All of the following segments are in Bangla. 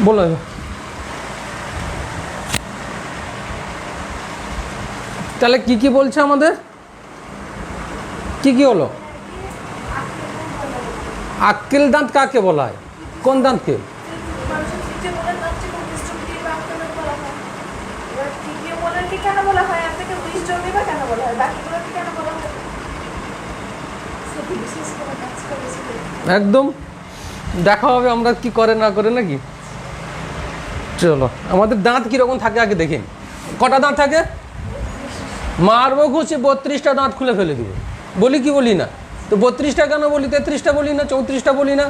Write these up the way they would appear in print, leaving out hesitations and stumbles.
বলো তাহলে কি কি বলছে আমাদের, কি কি হলো? আক্কেল দাঁত কাকে বলা হয়, কোন দাঁতকে? একদম দেখা হবে আমরা কি করে না করে নাকি। চলো আমাদের দাঁত কিরকম থাকে আগে দেখি। কটা দাঁত থাকে? মারবো ঘুষে 32টা দাঁত খুলে ফেলে দিব। বলি কি বলি না? তো 32টা কেন বলি, 33টা বলি না, 34টা বলি না?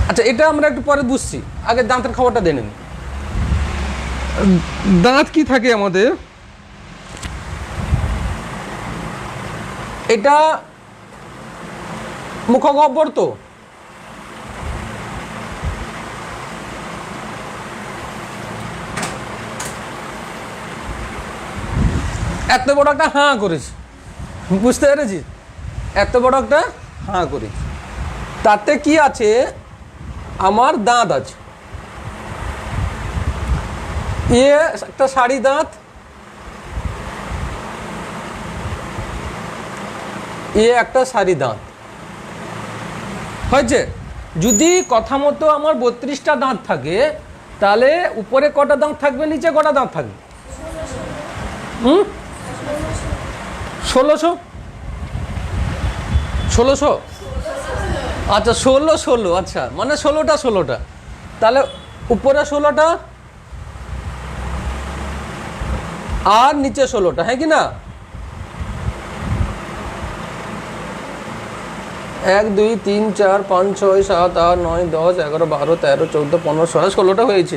আচ্ছা এটা আমরা একটু পরে বুঝছি, আগে দাঁতের খবরটা দেন। দাঁত কি থাকে আমাদের, এটা মুখগহ্বর তো, এত বড় একটা হাঁ করেছি, বুঝতে পেরেছি? এত বড় একটা হাঁ করেছি, তাতে কি আছে, আমার দাঁত আছে। একটা সারি দাঁত, একটা সারি দাঁত হয়েছে। যদি কথা মতো আমার 32টা দাঁত থাকে, তাহলে উপরে কটা দাঁত থাকবে, নিচে কটা দাঁত থাকবে? 1600। আচ্ছা 16 আচ্ছা মানে 16টা, তাহলে উপরে 16টা আর নিচে 16টা, হ্যাঁ কি না? 1 2 3 4 5 6 7 8 9 10 11 12 13 14 15 16 16টা হয়েছে।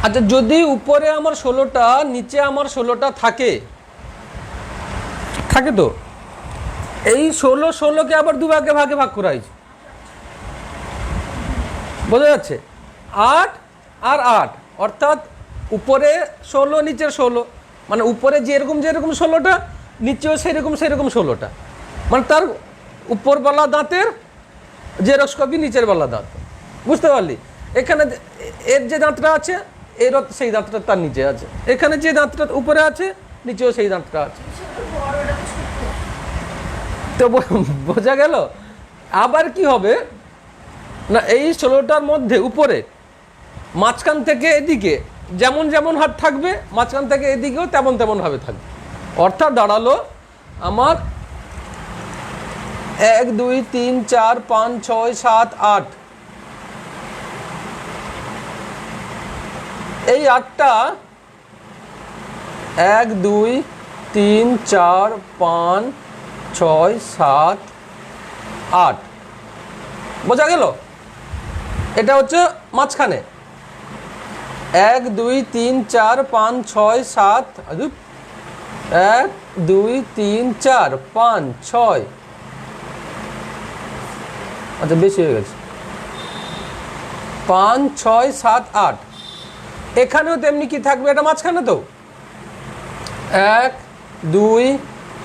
আচ্ছা যদি উপরে আমার 16টা, নিচে আমার 16টা থাকে তো এই 16কে আবার দুভাগে ভাগে ভাগ করা হয়েছে, বোঝা যাচ্ছে? 8 আর 8, অর্থাৎ উপরে 16 নিচে 16, মানে উপরে যেরকম 16টা, নিচেও সেরকম 16টা, মানে তার উপরবেলা দাঁতের জেরক্স কপি নিচের বেলা দাঁত। বুঝতে পারলি? এখানে এর যে দাঁতটা আছে, এর সেই দাঁতটা তার নিচে আছে, এখানে যে দাঁতটা উপরে আছে, নিচেও সেই দাঁতটা আছে। তো বোঝা গেল? আবার কি হবে না, এই 16টার মধ্যে উপরে মাঝখান থেকে এদিকে যেমন যেমন হাত থাকবে, মাঝখান থেকে এদিকেও তেমন তেমন ভাবে থাকবে। অর্থাৎ দাঁড়ালো আমার 1 2 3 4 5 6 7 8, এই 8টা 1 2 3 4 5 6 7 8, বোঝা গেল? এটা হচ্ছে মাঝখানে 1 2 3 4 5 6 7, 1 2 3 4 5 6, আচ্ছা বেশি হয়ে গেছে, 5 6 7 8। এখানেও তেমনি কি থাকবে, এটা মাঝখানে তো 1 2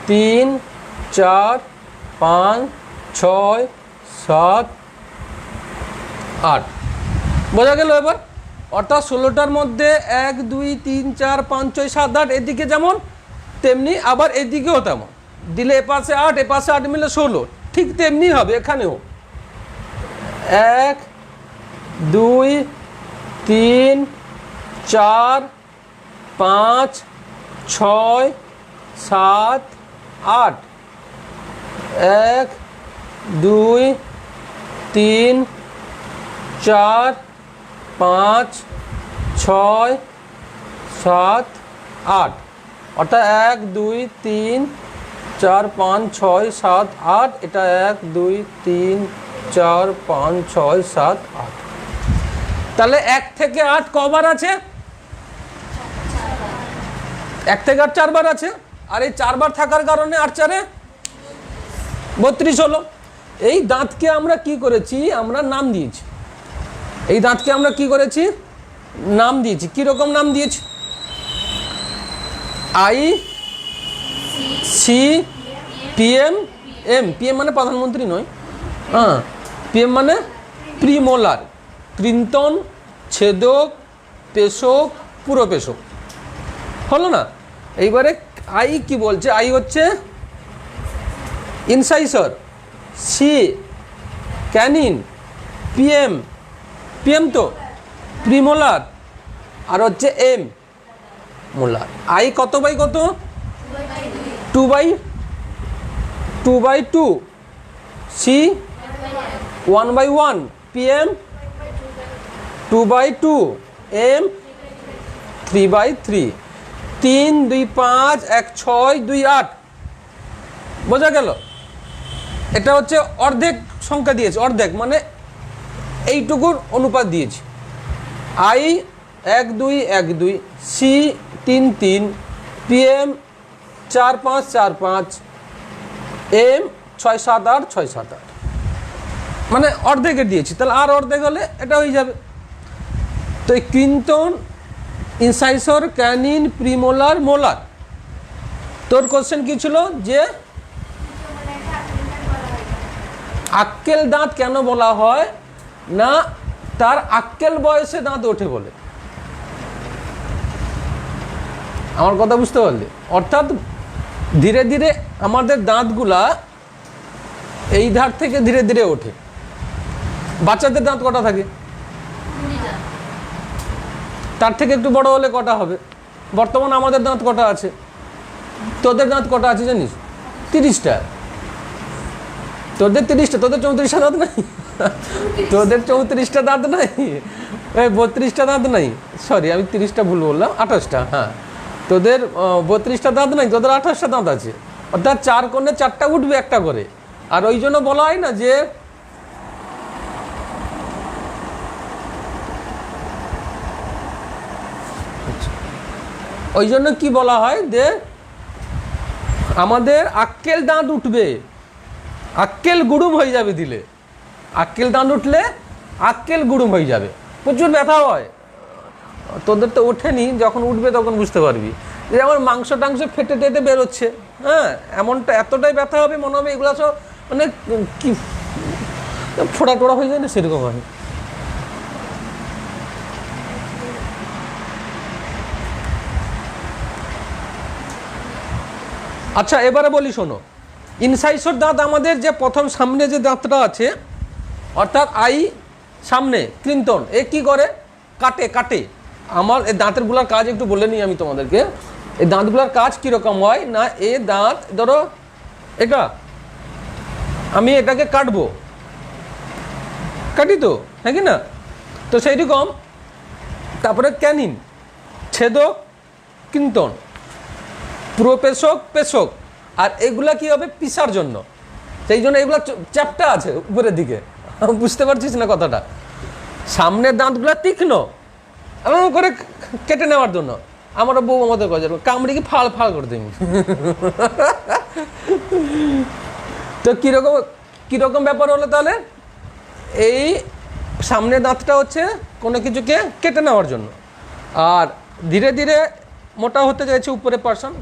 3 4 5 6 7 8, বোঝা গেল এবার? অর্থাৎ 16টার মধ্যে 1 2 3 4 5 6 7 8, এদিকে যেমন তেমনি আবার এদিকেও তেমন, দিলে এপাশে 8 এপাশে 8 মিলে 16, ঠিক তেমনি হবে এখানেও 1 2 3 4 5 6 7 8, 1 2 3 4 5 6 7 8, অর্থাৎ 1 2 3 4 5 6 7 8, এটা 1 2 3 4 5 6 7 8। তাহলে 1 থেকে 8 কবার আছে? 1 থেকে 8 4বার আছে, আর এই 4বার থাকার কারণে 8 4 32 হলো। এই দাঁতকে আমরা কি করেছি, আমরা নাম দিয়েছি। এই দাঁতকে আমরা কি করেছি, নাম দিয়েছি। কিরকম নাম দিয়েছি? I C PM M. PM মানে প্রধানমন্ত্রী নয়, হ্যাঁ, পিএম মানে প্রিমোলার, কৃন্তন, ছেদক, পেশক, পুরো পেশক। হলো না? এইবারে আই কি বলছে? আই হচ্ছে ইনসাইসর, সি ক্যানিন, পিএম, পিএম তো প্রিমোলার, আর হচ্ছে এম মোলার। আই কত বাই কত? 2/2, সি 1/1, পিএম 2/2, এম 3/3, 3 2 5 1 6 2 8। বোঝা গেল? এটা হচ্ছে অর্ধেক সংখ্যা দিয়েছে, অর্ধেক মানে এইটুকুর অনুপাত দিয়েছি। আই 1 2 1 2, সি 3 3, পিএম 4 5 4 5, এম 6 7 8 6 7 8, মানে অর্ধেকে দিয়েছি। তাহলে আর অর্ধেক হলে এটা হয়ে যাবে। তো এই কৃন্তন, ইনসাইসর, ক্যানিন, প্রিমোলার, মোলার। তোর কোশ্চেন কি ছিল? যে আক্কেল দাঁত কেন বলা হয় না? তার আক্কেল বয়সে দাঁত ওঠে বলে। আমার কথা বুঝতে পারলে? অর্থাৎ ধীরে ধীরে আমাদের দাঁতগুলা এই ধার থেকে ধীরে ধীরে ওঠে। বাচ্চাদের দাঁত কটা থাকে? তার থেকে একটু বড় হলে কটা হবে? বর্তমানে আমাদের দাঁত কটা আছে? তোদের দাঁত কটা আছে জানিস? 30টা। তোদের 30টা, তোদের 34টা দাঁত নাই? তোদের 34টা দাঁত নাই, 32টা দাঁত নাই, সরি আমি 30টা ভুল বললাম, 28টা। হ্যাঁ, তোদের 32টা দাঁত নাই, তোদের 28টা দাঁত আছে। অর্থাৎ 4 কোণে 4টা উঠবে একটা করে। আর ওই জন্য বলা হয় না যে ওই জন্য কি বলা হয় যে আমাদের আক্কেল দাঁত উঠবে, আক্কেল গুড়ুম হয়ে যাবে দিলে। আক্কেল দাঁত উঠলে আক্কেল গুড়ুম হয়ে যাবে, প্রচুর ব্যথা হয়। তোদের তো ওঠেনি, যখন উঠবে তখন বুঝতে পারবি। যে আমার মাংস টাংস ফেটে টেটে বেরোচ্ছে, হ্যাঁ, এমনটা এতটাই ব্যথা হবে মনে হবে এগুলো সব মানে কি ফোড়া টোড়া হয়ে যায় না, সেরকম হয়। আচ্ছা এবারে বলি শোনো, ইনসাইসর দাঁত আমাদের যে প্রথম সামনে যে দাঁতটা আছে, অর্থাৎ আই সামনে কৃন্তন, এ কি করে? কাটে কাটে। আমার এই দাঁতেরগুলোর কাজ একটু বলে নিই আমি তোমাদেরকে। এই দাঁতগুলোর কাজ কীরকম হয় না, এ দাঁত ধরো এটা, আমি এটাকে কাটবো, কাটি তো, হ্যাঁ কি না? তো সেই রকম তারপরে ক্যানিন, ছেদক, কৃন্তন, প্রপেশক, পেশক, আর এগুলা কি হবে? পিসার জন্য। সেই জন্য এগুলা চ্যাপটা আছে উপরের দিকে, বুঝতে পারছিস না কথাটা? সামনের দাঁতগুলা তীক্ষ্ণ করে কেটে নেওয়ার জন্য। আমার বউ আমাদের কাজ কামড়িকে ফাল ফাল করে দিই। তো কীরকম কীরকম ব্যাপার হলো তাহলে? এই সামনের দাঁতটা হচ্ছে কোনো কিছুকে কেটে নেওয়ার জন্য, আর ধীরে ধীরে মোটা হতে চাইছে উপরে পার্সন।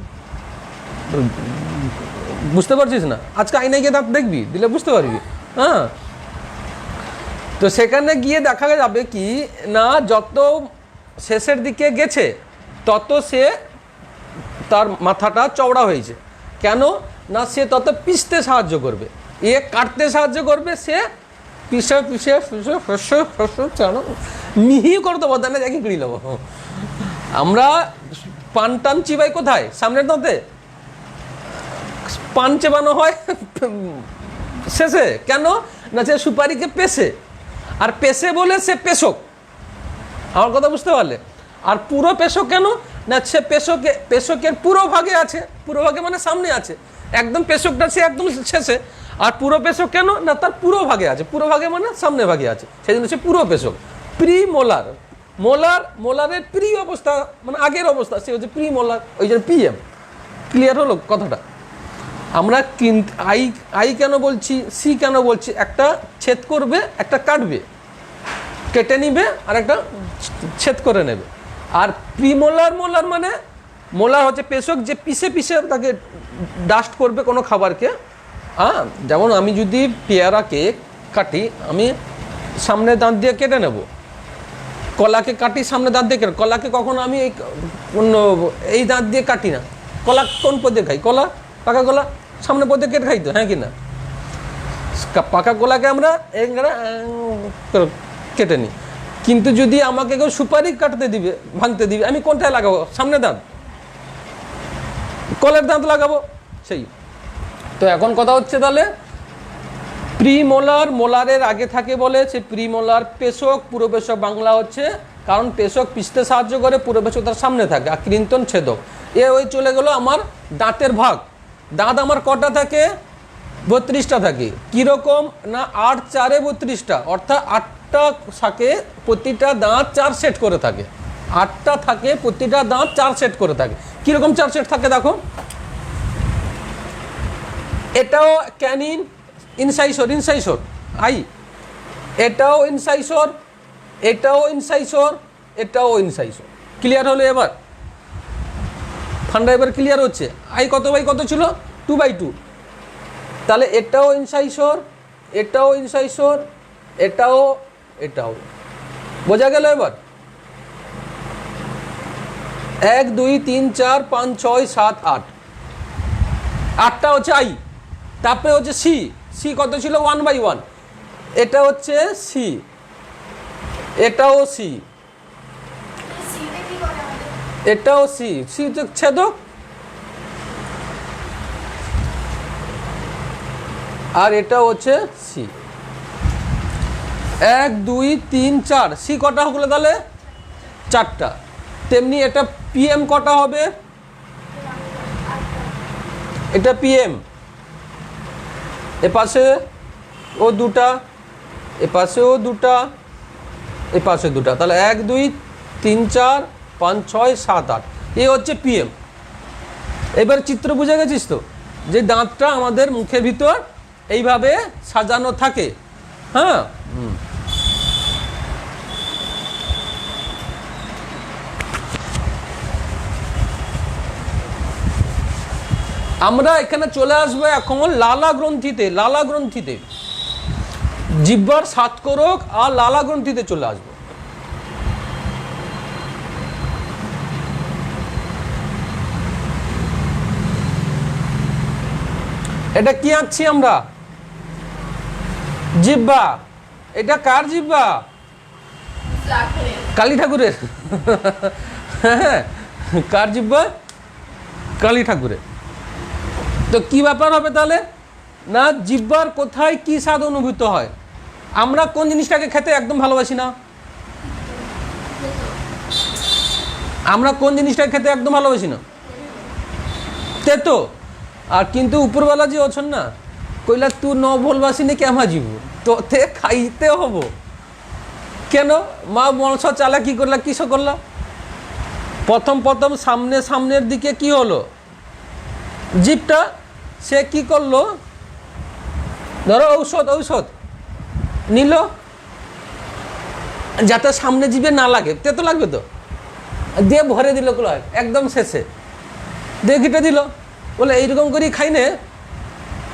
বুঝতে পারছিস না? আজকে আইনায় গিয়ে দাঁত দেখবি, দিলে বুঝতে পারবি। হ্যাঁ, তো সেখানে গিয়ে দেখা যাবে কি না, যত শেষের দিকে গেছে তত সে তার মাথাটা চওড়া হয়েছে। কেন না? সে তত পিষতে সাহায্য করবে, এ কাটতে সাহায্য করবে, সে পিষে পিষে পিষে ফসে ফসে চালো মিহি করতে বলতে না, যাকে কিনে নেবো। আমরা পান টান চিবাই কোথায়? সামনের দাঁতে। পান চেবানো হয় শেষে। কেন না? সে সুপারিকে পেশে, আর পেশে বলে সে পেশক। আমার কথা বুঝতে পারলে? আর পুরো পেশক কেন না? সে পেশকের পুরো ভাগে আছে, পুরো ভাগে মানে সামনে আছে, একদম পেশকটা সে একদম শেষে। আর পুরো পেশক কেন না? তার পুরো ভাগে আছে, পুরো ভাগে মানে সামনে ভাগে আছে, সেই জন্য সে পুরো পেশক। প্রি মোলার, মোলারের প্রি অবস্থা মানে আগের অবস্থা, সে হচ্ছে প্রি মোলার, ওই জন্য পিএম। ক্লিয়ার হলো কথাটা? আমরা আই কেন বলছি, সি কেন বলছি? একটা ছেদ করবে, একটা কাটবে, কেটে নিবে, আর একটা ছেদ করে নেবে। আর প্রিমোলার, মোলার মানে মোলার হচ্ছে পেশক, যে পিষে পিষে তাকে ডাস্ট করবে কোনো খাবারকে। হ্যাঁ, যেমন আমি যদি পেয়ারাকে কাটি, আমি সামনে দাঁত দিয়ে কেটে নেব, কলাকে কাটি সামনে দাঁত দিয়ে, কলাকে কখনো আমি এই দাঁত দিয়ে কাটি না। কলা কোন পদে খাই? কলা, পাকা কলা সামনে পদে কেটে খাই তো, হ্যাঁ কি না? পাকা কলাকে আমরা কেটে নিই। কিন্তু যদি আমাকে কেউ সুপারি কাটতে দিবে, ভাঙতে দিবে, আমি কোনটায় লাগাবো? সামনে দাঁত, কলের দাঁত লাগাবো সেই। তো এখন কথা হচ্ছে তাহলে প্রিমোলার মোলারের আগে থাকে বলে সে প্রিমোলার পেশক, পুরো পেশক বাংলা হচ্ছে, কারণ পেশক পিষতে সাহায্য করে, পুরো পেশক তার সামনে থাকে, আর কৃন্তন ছেদক। ওই চলে গেল আমার দাঁতের ভাগ। দাঁত আমার কটা থাকে? 32টা থাকে। কীরকম না 8 4 32টা, অর্থাৎ 8টা থাকে, প্রতিটা দাঁত 4 সেট করে থাকে। 8টা থাকে, প্রতিটা দাঁত 4 সেট করে থাকে। কীরকম 4 সেট থাকে দেখো, এটাও ক্যানিন, ইনসাইসর, ইনসাইসর আই, এটাও ইনসাইসর, এটাও ইনসাইসর, এটাও ইনসাইসর। ক্লিয়ার হলো এবার? ফান্ডা এবার ক্লিয়ার হচ্ছে? আই কত বাই কত ছিল? 2/2। তাহলে এটাও ইনসাইসর, এটাও ইনসাইসর, এটাও, এটাও। বোঝা গেল এবার? 1 2 3 4 5 6 7 8, 8টা হচ্ছে আই। তারপরে হচ্ছে সি, সি কত ছিল? 1/1। এটা হচ্ছে সি, এটাও সি, এটাও সি, সি ছেদক। আর এটা হচ্ছে সি। 1 2 3 4, সি কটা হলো তাহলে? 4টা। তেমনি এটা পিএম কটা হবে? এটা পিএম, এপাশে ও দুটা, এপাশেও দুটা, এপাশে দুটা। তাহলে 1 2 3 4 5 6 7 8, এই হচ্ছে পিএম। এবার চিত্র বুঝে গেছিস তো, যে দাঁতটা আমাদের মুখের ভিতর এইভাবে সাজানো থাকে। হ্যাঁ, আমরা এখানে চলে আসবো এখন লালা গ্রন্থিতে। লালা গ্রন্থিতে, জিহ্বার সাতকোরক আর লালা গ্রন্থিতে চলে আসবো। এটা কি আঁকছি আমরা? জিহ্বা। এটা কার জিহ্বা? কালী ঠাকুরের। হ্যাঁ, কার জিহ্বা? কালী ঠাকুরের। তো কি ব্যাপার হবে তাহলে? না জিহ্বার কোথায় কি স্বাদ অনুভূত হয়? আমরা কোন জিনিসটাকে খেতে একদম ভালোবাসি না? আমরা কোন জিনিসটাকে খেতে একদম ভালোবাসি না? তেতো। আর কিন্তু উপরওয়ালা যে অছন না, কইলা তু ন ভুলবাসিনি কেমা জীব, তোতে খাইতে হবো। কেন? মা মনস চালা কি করলা, কিসব করলা? প্রথম প্রথম সামনের দিকে কি হলো? জিভটা সে কি করলো? ধরো ঔষধ নিল, যাতে সামনে জিভে না লাগে, তেতো লাগবে তো, দিয়ে ভরে দিল একদম শেষে, দিয়ে ঘিটে দিল, বলে এইরকম করি খাইনে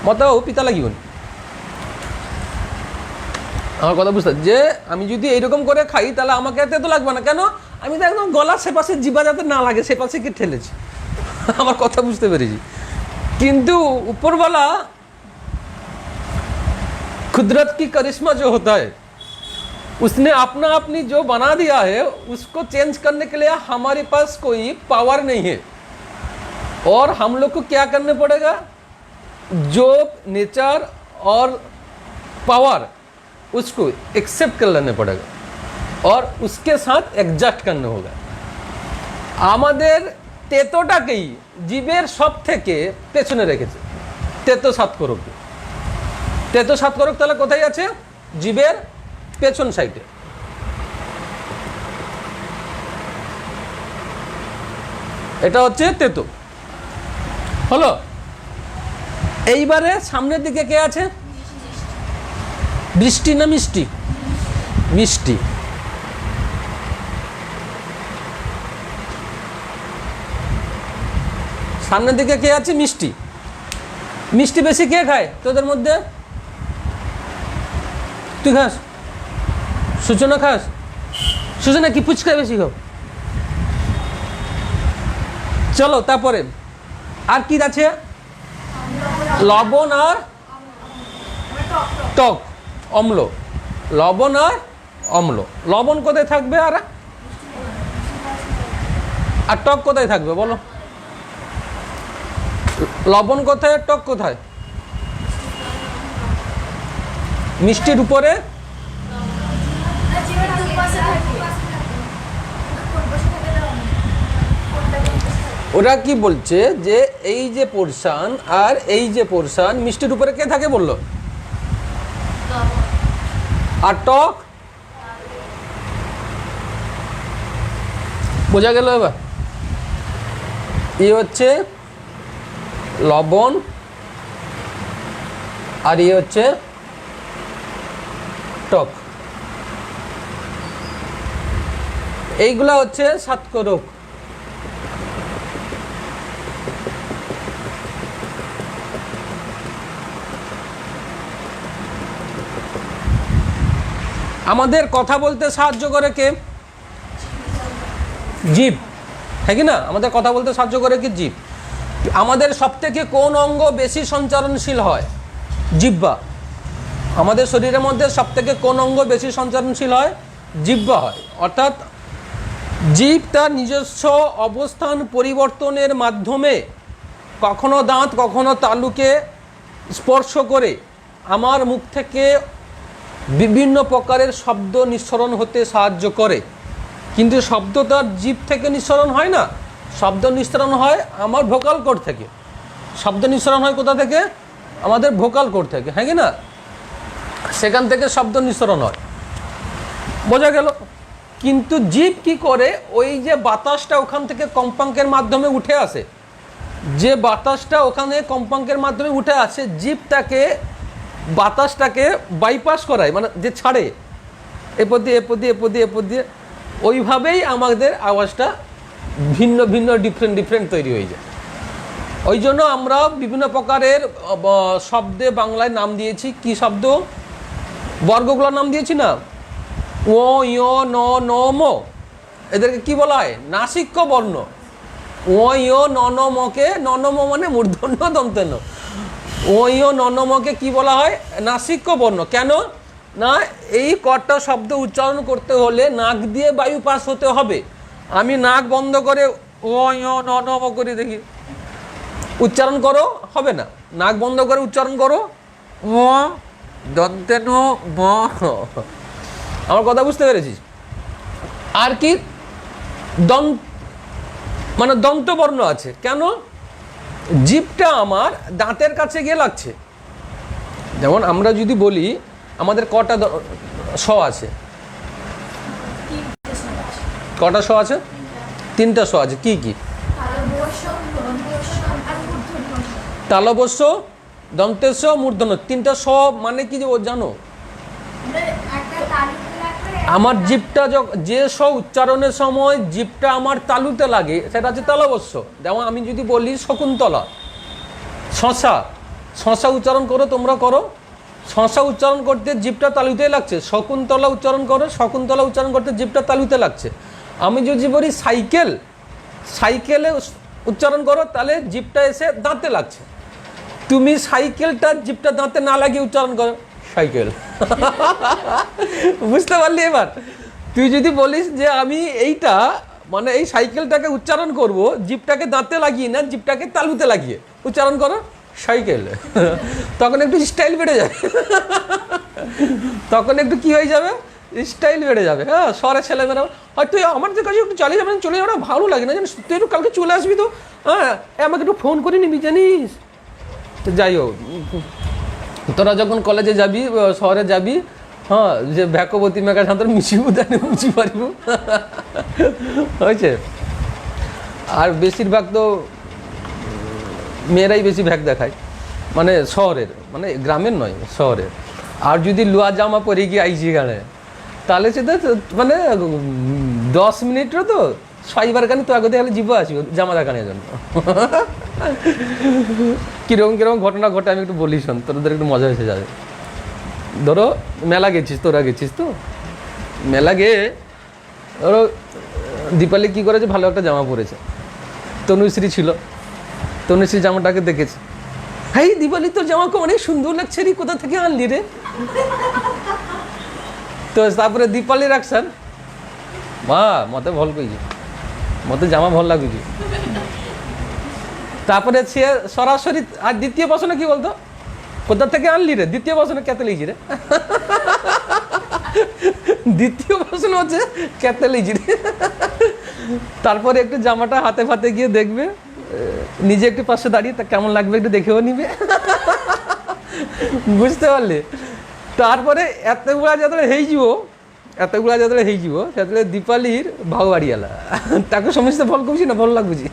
মতাও পিতা লাগিব। আমার কথা বুঝতে, যে আমি যদি এইরকম করে খাই তাহলে আমাকে তেতো লাগবে না। কেন? আমি তো একদম গলার সেপাশে জিভা যাতে না লাগে সেপাশে কি ঠেলেছি। আমার কথা বুঝতে পেরেছি। किंतु ऊपर वाला कुदरत की करिश्मा जो होता है, उसने अपना अपनी जो बना दिया है उसको चेंज करने के लिए हमारे पास कोई पावर नहीं है। और हम लोग को क्या करना पड़ेगा? जो नेचर और पावर उसको एक्सेप्ट कर लेना पड़ेगा और उसके साथ एडजस्ट करना होगा। আমাদের তেতোটাকেই জীবের সব থেকে পেছনে রেখেছে। তেতো সাতকরক, তেতো সাতকরক তাহলে কোথায় আছে? জীবের পেছন সাইডে। এটা হচ্ছে তেতো হলো। এইবারে সামনের দিকে কে আছে? বৃষ্টি না মিষ্টি? মিষ্টি। সামনের দিকে কে আছে? মিষ্টি। মিষ্টি বেশি কে খায় তোদের মধ্যে? তুই খাস? সূচনা খাস? সুজনা কি ফুচকা বেশি খাও? চলো তারপরে আর কি আছে? লবণ আর টক, অম্ল। লবণ আর অম্ল। লবণ কোথায় থাকবে আর টক কোথায় থাকবে বলো? লবণ কোথায়, টক কোথায়? মিষ্টির উপরে ওরা কি বলছে যে এই যে পোরশন আর এই যে পোরশন, মিষ্টির উপরে কে থাকে বললো? আর টক? বোঝা গেল এবার? হচ্ছে লবণ আর হচ্ছে টক। এইগুলা হচ্ছে স্বাদকোরক। আমাদের কথা বলতে সাহায্য করে কে? জিভ, হ্যাঁ কি না? আমাদের কথা বলতে সাহায্য করে কি? জিভ। আমাদের সবথেকে কোন অঙ্গ বেশি সঞ্চারণশীল হয়? জিহ্বা। আমাদের শরীরের মধ্যে সবথেকে কোন অঙ্গ বেশি সঞ্চারণশীল হয়? জিহ্বা হয়। অর্থাৎ জিভ তার নিজস্ব অবস্থান পরিবর্তনের মাধ্যমে কখনো দাঁত কখনো তালুকে স্পর্শ করে আমার মুখ থেকে বিভিন্ন প্রকারের শব্দ নিঃসরণ হতে সাহায্য করে। কিন্তু শব্দ তার জিভ থেকে নিঃসরণ হয় না, শব্দ নিঃসরণ হয় আমার ভোকাল কর্ড থেকে। শব্দ নিঃসরণ হয় কোথা থেকে? আমাদের ভোকাল কর্ড থেকে, হ্যাঁ কি না? সেখান থেকে শব্দ নিঃসরণ হয়। বোঝা গেল? কিন্তু জিভ কি করে? ওই যে বাতাসটা ওখান থেকে কম্পাঙ্কের মাধ্যমে উঠে আসে, যে বাতাসটা ওখানে কম্পাঙ্কের মাধ্যমে উঠে আসে, জিভটাকে বাতাসটাকে বাইপাস করায়, মানে যে ছাড়ে এপর দিয়ে এপর দিয়ে এপর দিয়ে এপর দিয়ে, ওইভাবেই আমাদের আওয়াজটা ভিন্ন ভিন্ন ডিফারেন্ট তৈরি হয়ে যায়। ওই জন্য আমরা বিভিন্ন প্রকারের শব্দে বাংলায় নাম দিয়েছি। কি শব্দ? বর্গগুলোর নাম দিয়েছি না? ও, ইয়, ন, ন, ম। এদেরকে কি বলা হয়? নাসিক্য বর্ণ। ও, ইয়, ন, ন, মকে, ন, ন, ম মানে মূর্ধন্য দন্তেন্য। ও, ইয়, ন, ন, মকে কি বলা হয়? নাসিক্য বর্ণ। কেন না? এই কটা শব্দ উচ্চারণ করতে হলে নাক দিয়ে বায়ু পাস হতে হবে। আমি নাক বন্ধ করে ও, ইয়, ন, ন, ম করে দেখি, উচ্চারণ করো, হবে না। নাক বন্ধ করে উচ্চারণ করো, ম, দন্তেন, ম। আমার কথা বুঝতে পেরেছিস? আর কি মানে দন্তবর্ণ আছে। কেন? জিভটা আমার দাঁতের কাছে গিয়ে লাগছে। যেমন আমরা যদি বলি আমাদের কটা স আছে? কটা স আছে? তিনটা স আছে। কি কি? তালবস্য, দন্তেস্য, মূর্ধন্য। তিনটা স মানে কি জানো? আমার জিভটা যে স উচ্চারণের সময় জিভটা আমার তালুতে লাগে সেটা হচ্ছে তালবস্য। যেমন আমি যদি বলি শকুন্তলা, শশা, শশা উচ্চারণ করো, তোমরা করো। শশা উচ্চারণ করতে জিভটা তালুতেই লাগছে। শকুন্তলা উচ্চারণ করো, শকুন্তলা উচ্চারণ করতে জিভটা তালুতে লাগছে। আমি যদি বলি সাইকেল, সাইকেলে উচ্চারণ করো, তাহলে জিভটা এসে দাঁতে লাগছে। তুমি সাইকেলটা জিভটা দাঁতে না লাগিয়ে উচ্চারণ করো, সাইকেল। বুঝতে পারলি? এবার তুই যদি বলিস যে আমি এইটা মানে এই সাইকেলটাকে উচ্চারণ করব, জিভটাকে দাঁতে লাগিয়ে না, জিভটাকে তালুতে লাগিয়ে উচ্চারণ করো, সাইকেল। তখন একটু স্টাইল বেড়ে যাবে। তখন একটু কি হয়ে যাবে? স্টাইল বেড়ে যাবে। হ্যাঁ, শহরের ছেলেমেয়েরা হয়তো আমার যে কাছে একটু চালিয়ে যাবেন, চলে যাওয়া ভালো লাগে না জানিস, তুই একটু কালকে চলে আসবি তো, হ্যাঁ আমাকে একটু ফোন করে নিবি জানিস। তো যাই হোক, তোরা যখন কলেজে যাবি, শহরে যাবি, হ্যাঁ, যে ভ্যাকবতী মেঘা সাঁতার মিশিব তাই মুচি পারিব, হয়েছে। আর বেশিরভাগ তো মেয়েরাই বেশি ভ্যাক দেখায়, মানে শহরের, মানে গ্রামের নয়, শহরের। আর যদি লুয়া জামা পরে গিয়ে আইসি গানে, তাহলে সেটা মানে 10 মিনিটও তো ছয়বার গানে তো আগে দেখলে জীব আসবে জামা দেখানোর জন্য। কিরকম কিরকম ঘটনা ঘটে আমি একটু বলি, শোন, তোদের একটু মজা এসে যাবে। ধরো মেলা গেছিস, তোরা গেছিস তো, মেলা গিয়ে ধরো দীপালি কী করেছে, ভালো একটা জামা পরেছে, তনুশ্রী ছিল, তনুশ্রী জামাটাকে দেখেছে, হাই দীপালি তোর জামাকে অনেক সুন্দর লাগছে রে, কোথা থেকে আনলি রে? তো তারপরে দীপালির অ্যাকশন, মা মতে ভাল কইছে, মতে জামা ভাল লাগুছে। তারপরে সে সরাসরি, আর দ্বিতীয় প্রশ্ন কি বলতো, কোথা থেকে আনলি রে? দ্বিতীয় প্রশ্ন কেতে লিখছি রে? দ্বিতীয় প্রশ্ন হচ্ছে কেতে লিখছি রে? তারপরে একটু জামাটা হাতে ফাতে গিয়ে দেখবে, নিজে একটু পাশে দাঁড়িয়ে তা কেমন লাগবে একটু দেখেও নিবে, বুঝতে পারলে? তারপরে এতগুলা যেতବେଳେ ହେଇଯିବ ସେତେବେଳେ ଦୀପାଲିର ଭାଉ ବାড়িଆଲା, ତାକୁ ସମସ୍ତେ ଭଲ କହୁଛି ନା ଭଲ ଲାଗୁଛି,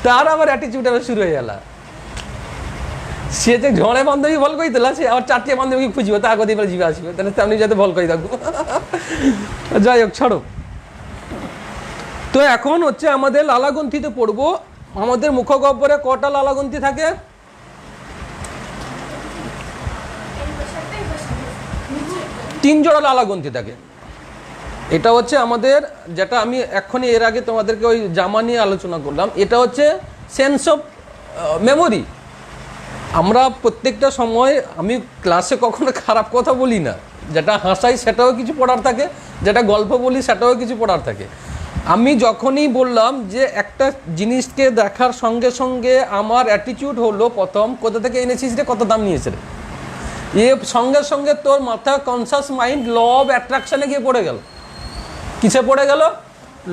ତାର ଆবার ଆଟିଚ୍ୟୁଡ୍ ଏବେ শুরু ହେଇଗଲା। ସିଏ ଯେ ଜଣେ ବାନ୍ଧବୀ ଭଲ କହିଥିଲା, ସେ আর চারটে বান্ধবীকে খুঁজিব, তা আগে দীপালি ଯିବେ ଆସିବେ, তাহলে তেমনি যাতে ভাল কই তাকে। যাই হোক, ছাড়ো। তো এখন হচ্ছে আমাদের লালাগ্রন্থিতে পড়বো। আমাদের মুখগহ্বরে কটা লালাগ্রন্থি থাকে? তিন জোড়া লালাগ্রন্থি থাকে। এটা হচ্ছে আমাদের, যেটা আমি এক্ষুনি এর আগে তোমাদেরকে ওই জামা নিয়ে আলোচনা করলাম, এটা হচ্ছে সেন্স অফ মেমোরি। আমরা প্রত্যেকটা সময়, আমি ক্লাসে কখনো খারাপ কথা বলি না, যেটা হাসাই সেটাও কিছু পড়ার থাকে, যেটা গল্প বলি সেটাও কিছু পড়ার থাকে। আমি যখনই বললাম যে একটা জিনিসকে দেখার সঙ্গে সঙ্গে আমার অ্যাটিটিউড হলো প্রথম, কোথা থেকে এনেছিস রে, কত দাম নিয়েছে রে, এ সঙ্গে সঙ্গে তোর মাথা কনসাস মাইন্ড ল অফ অ্যাট্রাকশানে গিয়ে পড়ে গেল। কিসে পড়ে গেল?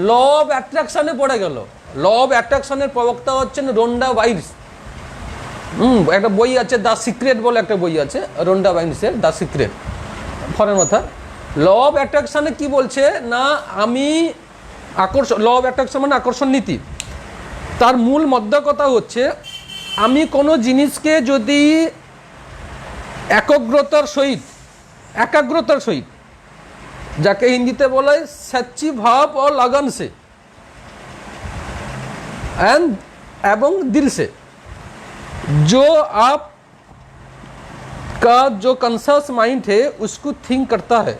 ল অফ অ্যাট্রাকশানে পড়ে গেল। ল অফ অ্যাট্রাকশনের প্রবক্তা হচ্ছেন রোন্ডা বাইন্স। একটা বই আছে দ্য সিক্রেট বলে, একটা বই আছে রোন্ডা বাইন্সের দ্য সিক্রেট, ফরেন কথা। ল অফ অ্যাট্রাকশানে কি বলছে না, আমি আকর্ষণ, ল অফ অ্যাট্রাকশন মানে আকর্ষণ নীতি। তার মূল মধ্য কথা হচ্ছে, আমি কোনো জিনিসকে যদি একাগ্রতার সহিত, যাকে হিন্দিতে বলে সচ্চি ভাব ও लगन से এবং दिल से, जो आप का जो कॉन्शियस माइंड है उसको थिंक करता है।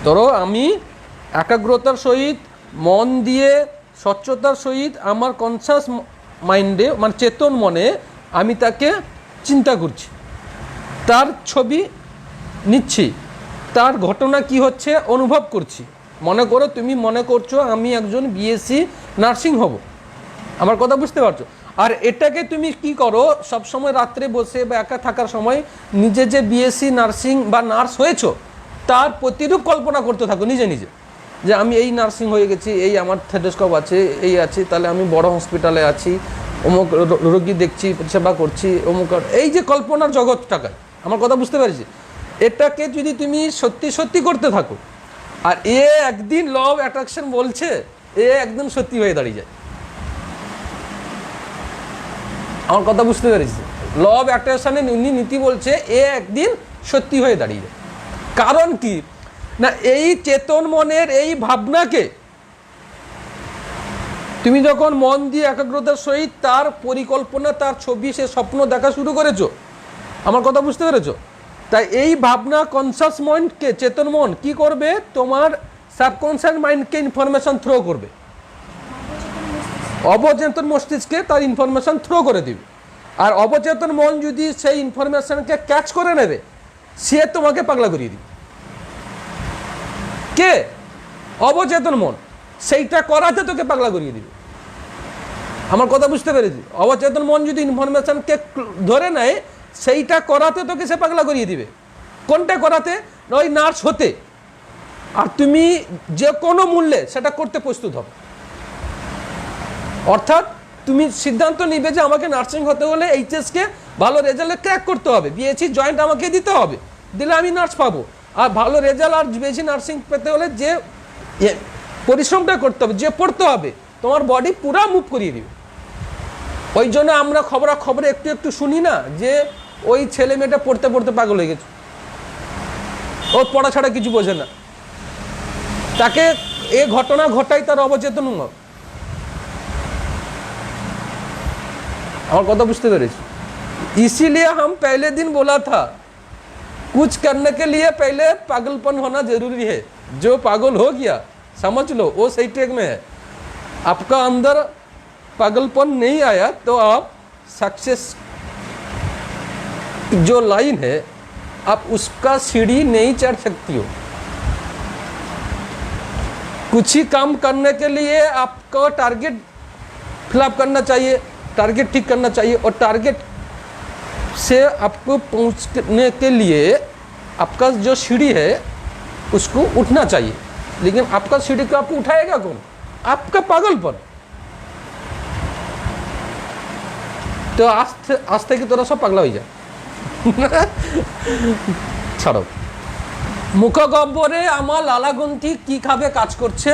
ধরো আমি একাগ্রতার সহিত, মন দিয়ে, স্বচ্ছতার সহিত আমার কনসাস মাইন্ডে, মানে চেতন মনে আমি তাকে চিন্তা করছি, তার ছবি নিচ্ছি, তার ঘটনা কি হচ্ছে অনুভব করছি। মনে করো তুমি মনে করছো আমি একজন বিএসসি নার্সিং হব, আমার কথা বুঝতে পারছো? আর এটাকে তুমি কি করো, সবসময় রাত্রে বসে বা একা থাকার সময় নিজে যে বিএসসি নার্সিং বা নার্স হয়েছো তার প্রতিরূপ কল্পনা করতে থাকো নিজে নিজে, যে আমি এই নার্সিং হয়ে গেছি, এই আমার থেটোস্কোপ আছে, এই আছে, তাহলে আমি বড় হসপিটালে আছি, অমুক রোগী দেখছি, সেবা করছি, অমুক, এই যে কল্পনার জগৎটাকে, আমার কথা বুঝতে পারছি? এটাকে যদি তুমি সত্যি সত্যি করতে থাকো, আর এ একদিন ল অফ অ্যাট্রাকশন বলছে, এ একদম সত্যি হয়ে দাঁড়িয়ে যায়। আমার কথা বুঝতে পেরেছি? ল অফ অ্যাট্রাকশনের নীতি বলছে এ একদিন সত্যি হয়ে দাঁড়িয়ে যায়। কারণ কি না, এই চেতন মনের এই ভাবনাকে তুমি যখন মন দিয়ে একাগ্রতার সহিত তার পরিকল্পনা, তার ছবি, সে স্বপ্ন দেখা শুরু করেছো, আমার কথা বুঝতে পেরেছো? তাই এই ভাবনা কনসাস মাইন্ডকে, চেতন মন কি করবে, তোমার সাবকনসিয়াস মাইন্ডকে ইনফরমেশন থ্রো করবে, অবচেতন মস্তিষ্কে তার ইনফরমেশন থ্রো করে দিবে। আর অবচেতন মন যদি সেই ইনফরমেশনকে ক্যাচ করে নেবে, সে তোমাকে পাগলা করিয়ে দিবে। কে? অবচেতন মন। সেইটা করাতে তোকে পাগলা করিয়ে দিবে। আমার কথা বুঝতে পেরেছি? অবচেতন মন যদি ইনফরমেশনকে ধরে নেয়, সেইটা করাতে তোকে সে পাগলা করিয়ে দিবে। কোনটা করাতে? ওই নার্স হতে। আর তুমি যে কোনো মূল্যে সেটা করতে প্রস্তুত হবে। অর্থাৎ তুমি সিদ্ধান্ত নিবে যে আমাকে নার্সিং হতে হলে এইচএসকে ভালো রেজাল্টে ক্র্যাক করতে হবে, বিএসসি জয়েন্ট আমাকে দিতে হবে, দিলে আমি নার্স পাবো। আর ভালো রেজাল্ট আর বিএসসি নার্সিং পেতে হলে যে পরিশ্রমটা করতে হবে, যে পড়তে হবে, তোমার বডি পুরা মুভ করিয়ে দিবে। ওই জন্য আমরা খবরে একটু একটু শুনি না যে ওই ছেলে মেয়েটা পড়তে পড়তে পাগল হয়ে গেছে, ওর পড়া ছাড়া কিছু বোঝে না, তাকে এ ঘটনা ঘটাই তার অবচেতন। আমার কথা বুঝতে পেরেছি? इसीलिए हम पहले दिन बोला था कुछ करने के लिए पहले पागलपन होना जरूरी है, जो पागल हो गया समझ लो वो सही ट्रैक में है। आपका अंदर पागलपन नहीं आया तो आप सक्सेस जो लाइन है आप उसका सीढ़ी नहीं चढ़ सकती हो। कुछ ही काम करने के लिए आपको टारगेट फिलअप करना चाहिए, टारगेट ठीक करना चाहिए, और टारगेट से आपको पहुंचने के लिए आपका जो सीढ़ी है उसको उठना चाहिए। लेकिन आपका सीढ़ी को आपको उठाएगा कौन? आपका पागलपन। तो आस्ते की तरह सब पागला हो जाए। ছাড়ো। মুখ গহ্বরে আমার লালাগ্রন্থি কিভাবে কাজ করছে?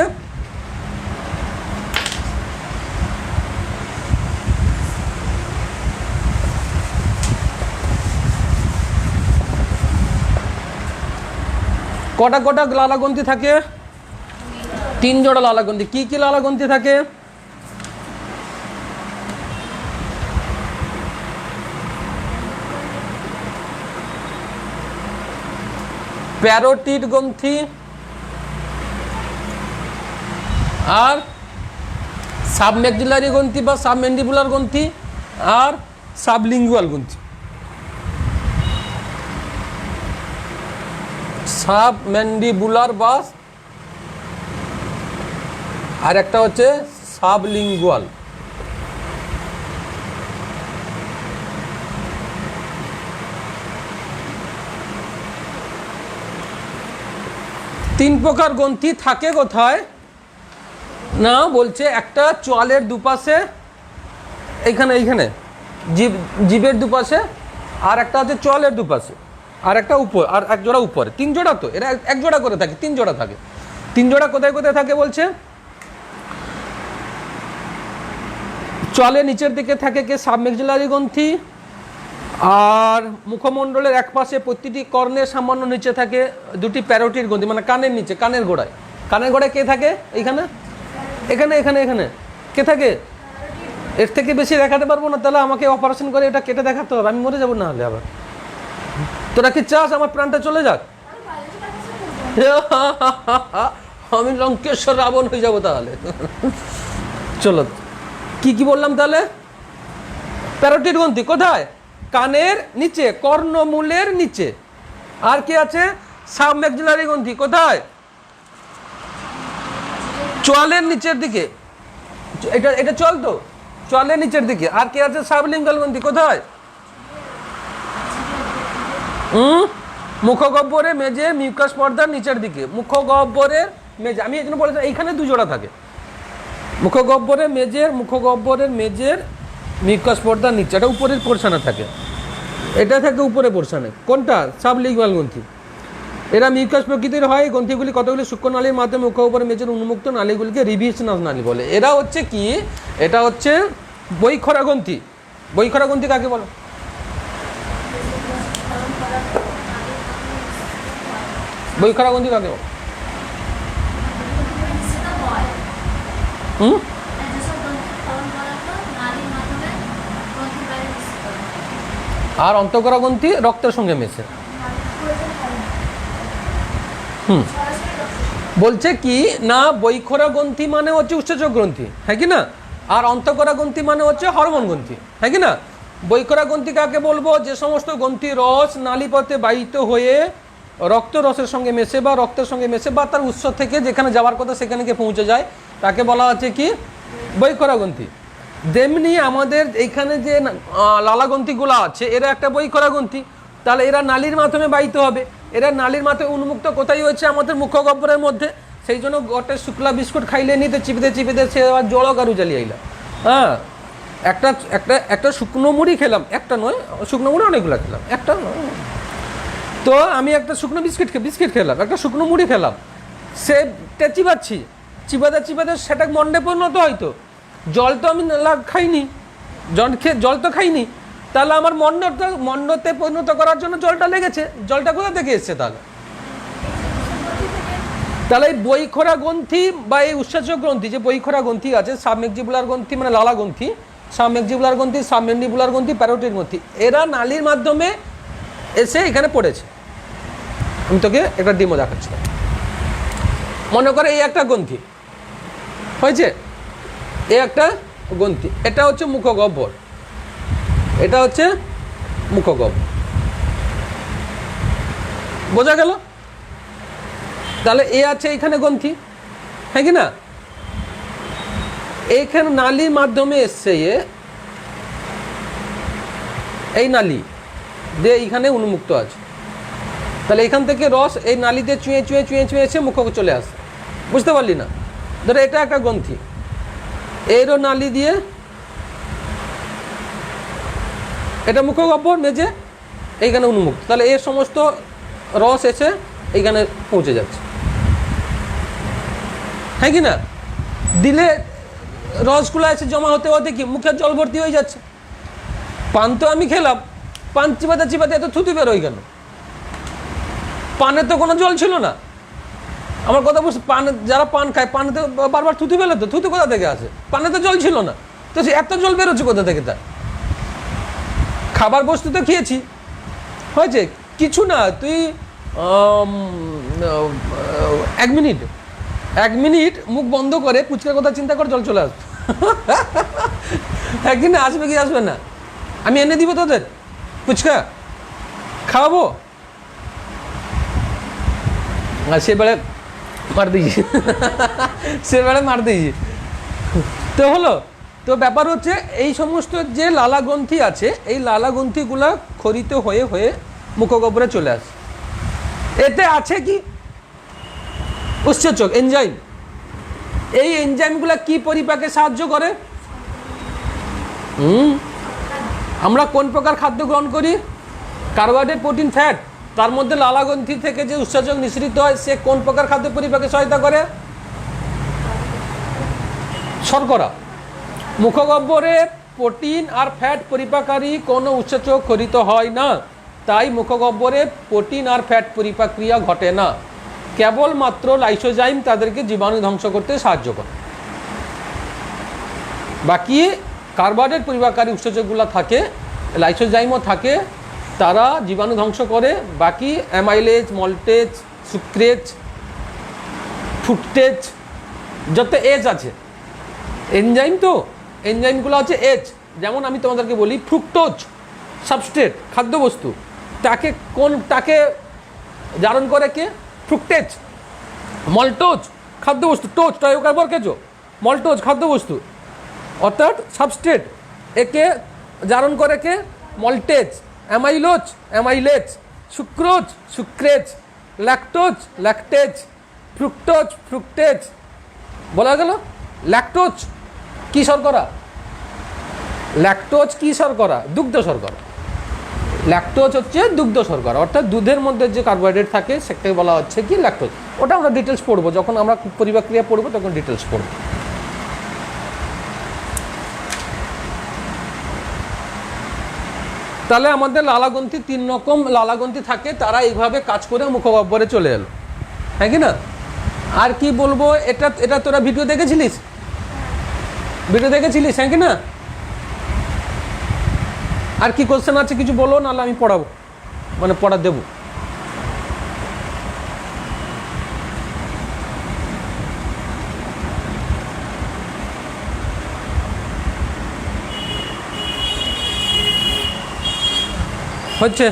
কটা কটা লালাগ্রন্থি থাকে? 3 জোড়া লালাগ্রন্থি। কি কি লালাগ্রন্থি থাকে? প্যারোটিড গ্রন্থি আর সাবম্যাক্সিলারি গ্রন্থি বা সাবম্যান্ডিবুলার গ্রন্থি আর সাবলিঙ্গুয়াল গ্রন্থি। সাবম্যান্ডিবুলার বা আর একটা হচ্ছে সাবলিঙ্গুয়াল। তিন প্রকার গ্রন্থি থাকে কোথায় না? বলছে একটা চোয়ালের দুপাশে, এইখানে এইখানে জিভের দুপাশে, আর একটা হচ্ছে চোয়ালের দুপাশে, আর একটা উপর, আর এক জোড়া উপরে। 3 জোড়া তো, এরা এক জোড়া করে থাকে, 3 জোড়া থাকে। 3 জোড়া কোথায় কোথায় থাকে বলছে? চোয়ালের নিচের দিকে থাকে কি সাবম্যাক্সিলারি গ্রন্থি, আর মুখমণ্ডলের এক পাশে প্রতিটি কর্ণের সামান্য নিচে থাকে 2টি প্যারোটিড গ্রন্থি, মানে কানের নিচে, কানের গোড়ায়। কানের গোড়ায় কে থাকে? এইখানে, এখানে, এখানে, এখানে কে থাকে? এর থেকে বেশি দেখাতে পারবো না, তাহলে আমাকে অপারেশন করে এটা কেটে দেখাতে হবে, আমি মরে যাবো না হলে আবার। তোরা কি চাস আমার প্রাণটা চলে যাক? আমি লঙ্কেশ্বর রাবণ হয়ে যাবো তাহলে। চলো, কি কি বললাম তাহলে? প্যারোটিড গ্রন্থি কোথায়? কানের নিচে, কর্ণমূলের নিচে। আর কি আছে? সাবম্যাক্সিলারি গ্রন্থি কোথায়? চোয়ালের নিচের দিকে। এটা এটা চল তো, চোয়ালের নিচের দিকে। আর কি আছে? সাবলিঙ্গুয়াল গ্রন্থি কোথায়? মুখগহ্বরে মেজে মিউকাস পর্দার নিচের দিকে। মুখগহ্বরের মেজে, আমি এই জন্য বলেছি এইখানে 2 জোড়া থাকে। মুখগহ্বরের মেজের মিউকাস পর্দার নিচে, এটা উপরের পোর্শনে থাকে, এটা থাকে উপরে পোর্শনে। কোনটা? সাবলিঙ্গুয়াল গ্রন্থি। এরা মিউকাস প্রকৃতির হয়। গ্রন্থিগুলি কতগুলি সূক্ষ্ম নালীর মাধ্যমে মুখ উপরে মেজের উন্মুক্ত নালীগুলিকে রিভিশনাস নালী বলে। এরা হচ্ছে কি? এটা হচ্ছে বৈখরা গ্রন্থি। বৈখরা গ্রন্থি কাকে বলে? বৈখরা গ্রন্থি কাকে বলে? আর অন্তঃকরা গ্রন্থি রক্তের সঙ্গে মেশে। বলছে কি না, বৈখরা গ্রন্থি মানে হচ্ছে উৎসেচক গ্রন্থি, হ্যাঁ কি না? আর অন্তঃকরা গ্রন্থি মানে হচ্ছে হরমোন গ্রন্থি, হ্যাঁ কি না? বৈখরা গ্রন্থি কাকে বলবো? যে সমস্ত গ্রন্থি রস নালীপথে বাহিত হয়ে রক্ত রসের সঙ্গে মেশে বা রক্তের সঙ্গে মেশে বা তার উৎস থেকে যেখানে যাওয়ার কথা সেখানে গিয়ে পৌঁছে যায়, তাকে বলা হচ্ছে কি? বৈখরা গ্রন্থি। তেমনি আমাদের এইখানে যে লালাগ্রন্থিগুলো আছে এরা একটা বৈখরা গ্রন্থি। তাহলে এরা নালীর মাধ্যমে বাহিত হবে। এরা নালীর মাধ্যমে উন্মুক্ত কোথায় হয়েছে? আমাদের মুখগহ্বরের মধ্যে। সেই জন্য গোটে শুক্লা বিস্কুট খাইলে নিতে চিপিতে চিপিতে সে আবার জল গারু জ্বালিয়ে আইলা। হ্যাঁ, একটা একটা একটা শুকনো মুড়ি খেলাম, একটা নয়, শুকনো মুড়ি অনেকগুলো খেলাম, একটা নয়। তো আমি একটা শুকনো বিস্কিট খেলাম, একটা শুকনো মুড়ি খেলাম, সে চিবাচ্ছি, চিবাতে চিবাতে সেটা মন্ডে পরিণত হয়তো। জল তো আমি খাইনি, জল তো খাইনি, তাহলে আমার মন্ডতে পরিণত করার জন্য জলটা লেগেছে। জলটা কোথা থেকে এসছে তাহলে? তাহলে এই বৈখরা গ্রন্থি বা এই উৎসেচক গ্রন্থি, যে বৈখরা গ্রন্থি আছে, সাবম্যাক্সিবুলার গ্রন্থি মানে লালা গ্রন্থি, সাবম্যাক্সিবুলার গ্রন্থি, সাবম্যান্ডিবুলার গ্রন্থি, প্যারোটিড গ্রন্থি, এরা নালীর মাধ্যমে এসে এখানে পড়েছে। আমি তোকে একটা ডেমো দেখাচ্ছি। মনে করে এই একটা গ্রন্থি হয়েছে, এই একটা গ্রন্থি, এটা হচ্ছে মুখগহ্বর, এটা হচ্ছে মুখগহ্বর। বোঝা গেল? তাহলে এ আছে এইখানে গ্রন্থি, হ্যাঁ কি না? এইখানে নালীর মাধ্যমে এসছে এই নালী দিয়ে এইখানে উন্মুক্ত আছে। তাহলে এখান থেকে রস এই নালীতে চুঁয়ে চুঁয়ে চুঁয়ে চুঁয়ে এসে মুখ চলে আসে। বুঝতে পারলি না? ধরো এটা একটা গ্রন্থি, এরও নালী দিয়ে এটা মুখগহ্বর মেজে এইখানে উন্মুক্ত, তাহলে এর সমস্ত রস এসে এইখানে পৌঁছে যাচ্ছে, হ্যাঁ কি না? দিলে রসগুলো এসে জমা হতে হতে কি মুখের জল ভর্তি হয়ে যাচ্ছে। পান তো আমি খেলাম, পান চিবাতে চিবাতে এত থুতু বেরোয় কেন? পানে তো কোনো জল ছিল না। আমার কথা বুঝছি, পান যারা পান খায় পানে তো বারবার থুতু বেরো, তো থুতু কোথা থেকে আসে? পানে তো জল ছিল না, তো সে এত জল বেরোচ্ছে কোথা থেকে? তার খাবার বস্তু তো খেয়েছি, হয়েছে কিছু না। তুই 1 মিনিট মুখ বন্ধ করে পুচকার কথা চিন্তা করে জল চলে আসবে, একদিন আসবে কি আসবে না? আমি এনে দিব তোদের পুচকা, খাওয়াবো, আর সেবারে মার দিয়েছি, সেবারে মার দিয়েছি। তো হলো, তো ব্যাপার হচ্ছে এই সমস্ত যে লালা গ্রন্থি আছে, এই লালা গ্রন্থিগুলা খরিত হয়ে হয়ে মুখগহ্বরে চলে আসে। এতে আছে কি উৎসেচক এনজাইম। এই এনজাইমগুলা কি পরিপাকে সাহায্য করে? আমরা কোন প্রকার খাদ্য গ্রহণ করি? Carbohydrate, protein, fat. তার মধ্যে লালা গ্রন্থি থেকে যে উৎসেচক নিঃসৃত হয় সে কোন প্রকার খাদ্য পরিপাকে সহায়তা করে? শর্করা। মুখগহ্বরে প্রোটিন আর ফ্যাট পরিপাককারী কোনো উৎসেচক খরিত হয় না, তাই মুখগহ্বরে প্রোটিন আর ফ্যাট পরিপাক ক্রিয়া ঘটে না। কেবলমাত্র লাইসোজাইম তাদেরকে জীবাণু ধ্বংস করতে সাহায্য করে। বাকি কার্বোহাইড্রেট পরিপাককারী উৎসেচকগুলো থাকে, লাইসোজাইমও থাকে, তারা জীবাণু ধ্বংস করে। বাকি অ্যামাইলেজ, মল্টেজ, সুক্রেজ, ফ্রুক্টেজ, যত এজ আছে এনজাইম, তো এনজাইমগুলো হচ্ছে এজ। যেমন আমি তোমাদেরকে বলি ফ্রুক্টোজ সাবস্ট্রেট খাদ্যবস্তু, তাকে জারণ করে কে? ফ্রুক্টেজ। মল্টোজ খাদ্যবস্তু, টোজ টাইকার্বকেজো, মল্টোজ খাদ্যবস্তু অর্থাৎ সাবস্ট্রেট, একে জারণ করে কে? Maltase. Amylose amylase, sucrose sucrase, lactose lactase, fructose fructase. বলা গেল ল্যাকটোজ কি শর্করা? ল্যাকটোজ কি শর্করা? দুগ্ধ শর্করা। ল্যাকটোজ হচ্ছে দুগ্ধ শর্করা, অর্থাৎ দুধের মধ্যে যে কার্বোহাইড্রেট থাকে সেটাকে বলা হচ্ছে কি ল্যাকটোজ। ওটা আমরা ডিটেলস পড়বো, যখন আমরা পরিপাক্রিয়া পড়বো তখন ডিটেলস পড়বো। তাহলে আমাদের লালাগ্রন্থি 3 রকম লালাগ্রন্থি থাকে, তারা এইভাবে কাজ করে মুখগহ্বরে চলে এলো, হ্যাঁ কি না? আর কি বলবো, এটা তোরা ভিডিও দেখেছিলিস? হ্যাঁ কি না? আর কি কোশ্চেন আছে কিছু বলো, নাহলে আমি পড়াবো, মানে পড়া দেবো। হচ্ছে